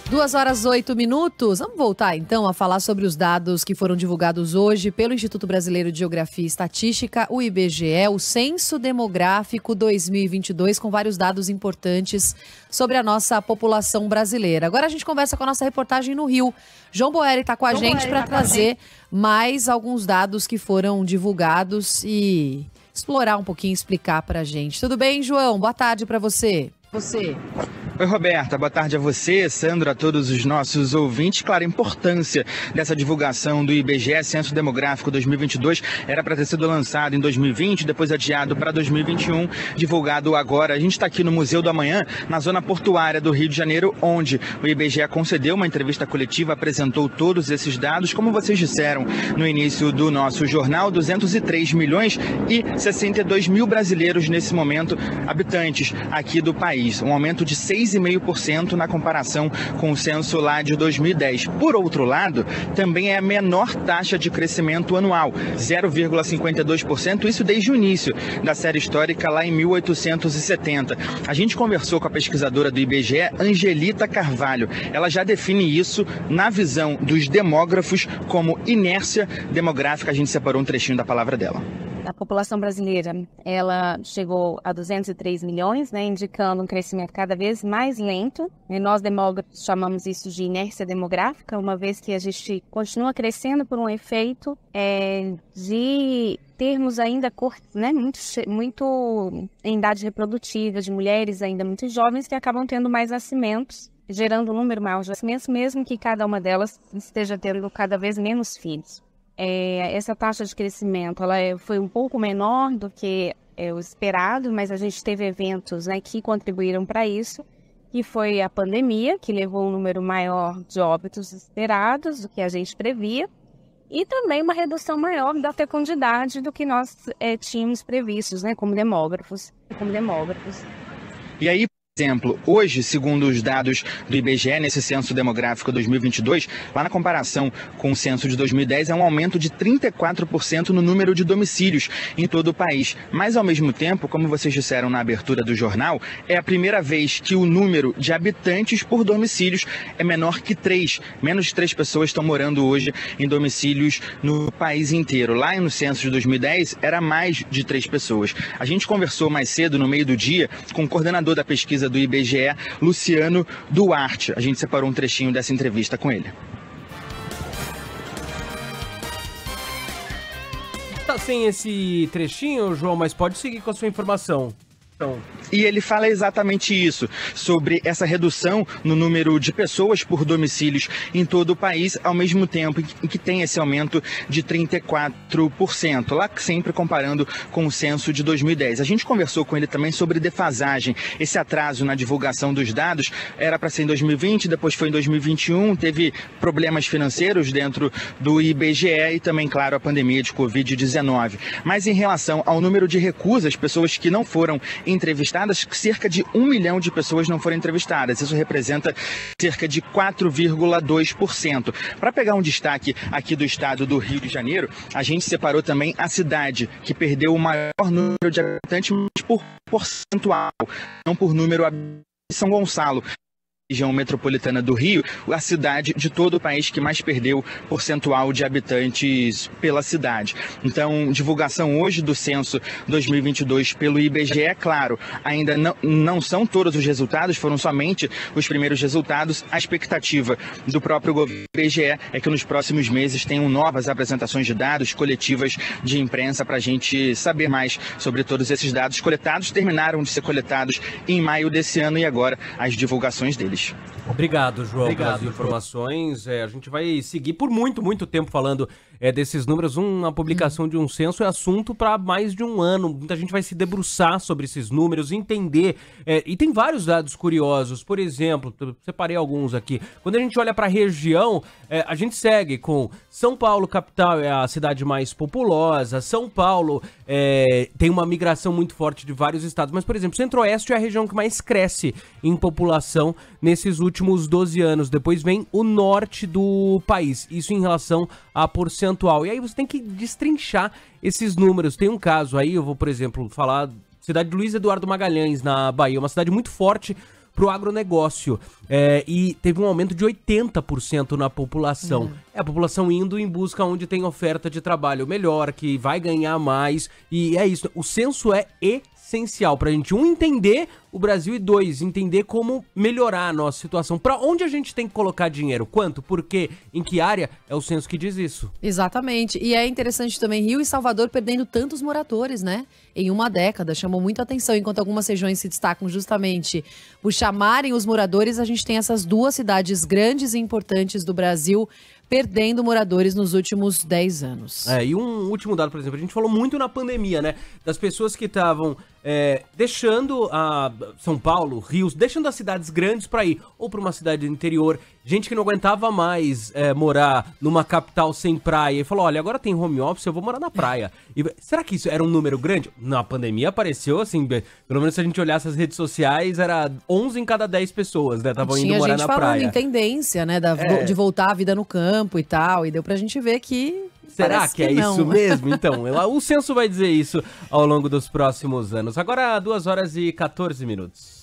2h08. Vamos voltar então a falar sobre os dados que foram divulgados hoje pelo Instituto Brasileiro de Geografia e Estatística, o IBGE, o Censo Demográfico 2022, com vários dados importantes sobre a nossa população brasileira. Agora a gente conversa com a nossa reportagem no Rio. João Boeri está com a gente para trazer mais alguns dados que foram divulgados e explorar um pouquinho, explicar para a gente. Tudo bem, João? Boa tarde para você. Oi, Roberta. Boa tarde a você, Sandro, a todos os nossos ouvintes. Claro, a importância dessa divulgação do IBGE, Censo Demográfico 2022, era para ter sido lançado em 2020, depois adiado para 2021, divulgado agora. A gente está aqui no Museu do Amanhã, na zona portuária do Rio de Janeiro, onde o IBGE concedeu uma entrevista coletiva, apresentou todos esses dados. Como vocês disseram no início do nosso jornal, 203 milhões e 62 mil brasileiros nesse momento, habitantes aqui do país. Um aumento de 6,5% na comparação com o censo lá de 2010. Por outro lado, também é a menor taxa de crescimento anual, 0,52%, isso desde o início da série histórica lá em 1870. A gente conversou com a pesquisadora do IBGE, Angelita Carvalho. Ela já define isso na visão dos demógrafos como inércia demográfica. A gente separou um trechinho da palavra dela. A população brasileira, ela chegou a 203 milhões, né, indicando um crescimento cada vez mais lento. E nós, demógrafos, chamamos isso de inércia demográfica, uma vez que a gente continua crescendo por um efeito de termos ainda né, muito em idade reprodutiva, de mulheres ainda muito jovens que acabam tendo mais nascimentos, gerando um número maior de nascimentos, mesmo que cada uma delas esteja tendo cada vez menos filhos. Essa taxa de crescimento foi um pouco menor do que o esperado, mas a gente teve eventos, né, que contribuíram para isso, que foi a pandemia, que levou um número maior de óbitos esperados do que a gente previa, e também uma redução maior da fecundidade do que nós tínhamos previstos, né, como demógrafos. E aí, por exemplo, hoje, segundo os dados do IBGE, nesse Censo Demográfico 2022, lá na comparação com o censo de 2010, é um aumento de 34% no número de domicílios em todo o país. Mas, ao mesmo tempo, como vocês disseram na abertura do jornal, é a primeira vez que o número de habitantes por domicílios é menor que 3. Menos de 3 pessoas estão morando hoje em domicílios no país inteiro. Lá no censo de 2010, era mais de 3 pessoas. A gente conversou mais cedo, no meio do dia, com o coordenador da pesquisa do IBGE, Luciano Duarte. A gente separou um trechinho dessa entrevista com ele. Tá sem esse trechinho, João, mas pode seguir com a sua informação. E ele fala exatamente isso, sobre essa redução no número de pessoas por domicílios em todo o país, ao mesmo tempo em que tem esse aumento de 34%, lá sempre comparando com o censo de 2010. A gente conversou com ele também sobre defasagem, esse atraso na divulgação dos dados era para ser em 2020, depois foi em 2021, teve problemas financeiros dentro do IBGE e também, claro, a pandemia de Covid-19. Mas em relação ao número de recusas, pessoas que não foram entrevistadas, cerca de 1 milhão de pessoas não foram entrevistadas. Isso representa cerca de 4,2%. Para pegar um destaque aqui do estado do Rio de Janeiro, a gente separou também a cidade que perdeu o maior número de habitantes, mas por percentual, não por número de São Gonçalo. Região metropolitana do Rio, a cidade de todo o país que mais perdeu percentual de habitantes pela cidade. Então, divulgação hoje do censo 2022 pelo IBGE, é claro, ainda não são todos os resultados, foram somente os primeiros resultados. A expectativa do próprio governo do IBGE é que nos próximos meses tenham novas apresentações de dados, coletivas de imprensa, para a gente saber mais sobre todos esses dados coletados. Terminaram de ser coletados em maio desse ano e agora as divulgações deles. Obrigado, João, pelas informações. A gente vai seguir por muito tempo falando desses números. Uma publicação de um censo é assunto para mais de um ano. Muita gente vai se debruçar sobre esses números, entender. E tem vários dados curiosos. Por exemplo, separei alguns aqui. Quando a gente olha para a região, a gente segue com São Paulo, capital, é a cidade mais populosa. São Paulo tem uma migração muito forte de vários estados. Mas, por exemplo, Centro-Oeste é a região que mais cresce em população nesses últimos 12 anos. Depois vem o norte do país. Isso em relação a percentual. E aí você tem que destrinchar esses números. Tem um caso aí, eu vou, por exemplo, falar cidade de Luiz Eduardo Magalhães, na Bahia. Uma cidade muito forte pro agronegócio. E teve um aumento de 80% na população. É a população indo em busca onde tem oferta de trabalho melhor, que vai ganhar mais. E é isso. O censo é essencial pra gente, entender o Brasil e dois, entender como melhorar a nossa situação. Pra onde a gente tem que colocar dinheiro? Quanto? Por quê? Em que área? É o censo que diz isso. Exatamente. E é interessante também Rio e Salvador perdendo tantos moradores, né? Em uma década. Chamou muita atenção. Enquanto algumas regiões se destacam justamente por chamarem os moradores, a gente tem essas duas cidades grandes e importantes do Brasil perdendo moradores nos últimos 10 anos. E um último dado, por exemplo, a gente falou muito na pandemia, né? Das pessoas que estavam deixando a São Paulo, Rio, deixando as cidades grandes para ir ou para uma cidade do interior, gente que não aguentava mais morar numa capital sem praia e falou, olha, agora tem home office, eu vou morar na praia. E será que isso era um número grande? Na pandemia apareceu assim, pelo menos se a gente olhasse as redes sociais, era 11 em cada 10 pessoas, né? Estavam indo morar na praia. Tinha gente falando em tendência, né? De voltar à vida no campo e tal, e deu pra gente ver que... Será que é isso mesmo? Então, o censo vai dizer isso ao longo dos próximos anos. Agora, 2 horas e 14 minutos.